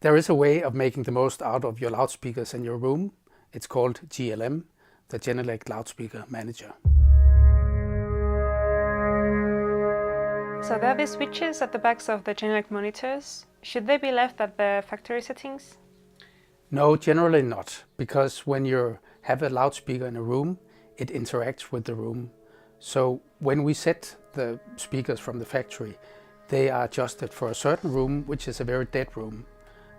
There is a way of making the most out of your loudspeakers in your room. It's called GLM, the Genelec Loudspeaker Manager. So there are these switches at the backs of the Genelec monitors. Should they be left at the factory settings? No, generally not, because when you have a loudspeaker in a room, it interacts with the room. So when we set the speakers from the factory, they are adjusted for a certain room, which is a very dead room.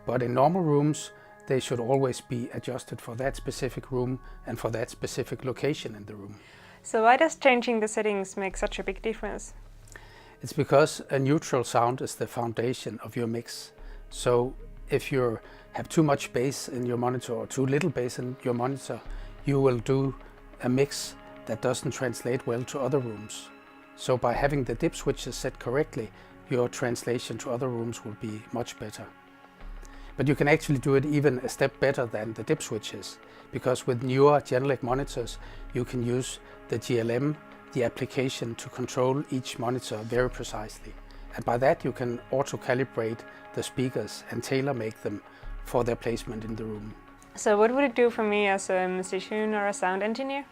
But in normal rooms, they should always be adjusted for that specific room and for that specific location in the room. So why does changing the settings make such a big difference? It's because a neutral sound is the foundation of your mix. So if you have too much bass in your monitor or too little bass in your monitor, you will do a mix that doesn't translate well to other rooms. So by having the dip switches set correctly, your translation to other rooms will be much better. But you can actually do it even a step better than the dip switches, because with newer Genelec monitors, you can use the GLM, the application, to control each monitor very precisely. And by that you can auto-calibrate the speakers and tailor-make them for their placement in the room. So what would it do for me as a musician or a sound engineer?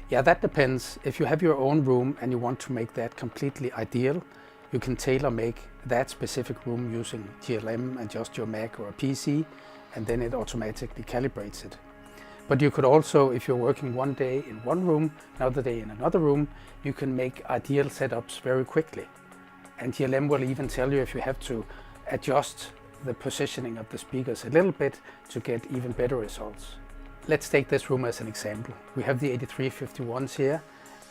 Yeah, that depends. If you have your own room and you want to make that completely ideal, you can tailor-make that specific room using GLM and just your Mac or a PC, and then it automatically calibrates it. But you could also, if you're working one day in one room, another day in another room, you can make ideal setups very quickly. And GLM will even tell you if you have to adjust the positioning of the speakers a little bit to get even better results. Let's take this room as an example. We have the 8351s here,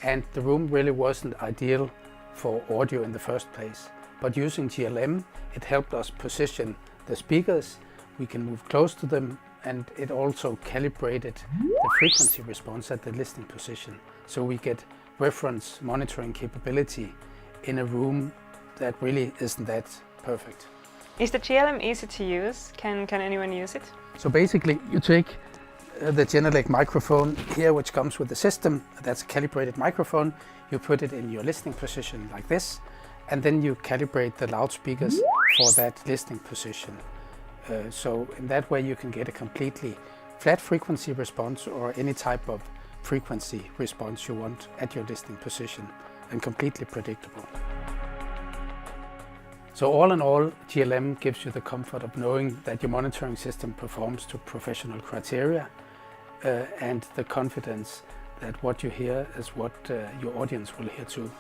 and the room really wasn't ideal for audio in the first place. But using GLM, it helped us position the speakers. We can move close to them, and it also calibrated the frequency response at the listening position. So we get reference monitoring capability in a room that really isn't that perfect. Is the GLM easy to use? Can anyone use it? So basically you take the Genelec microphone here, which comes with the system. That's a calibrated microphone. You put it in your listening position like this, and then you calibrate the loudspeakers for that listening position. So in that way you can get a completely flat frequency response or any type of frequency response you want at your listening position, and completely predictable. So all in all, GLM gives you the comfort of knowing that your monitoring system performs to professional criteria, and the confidence that what you hear is what your audience will hear too.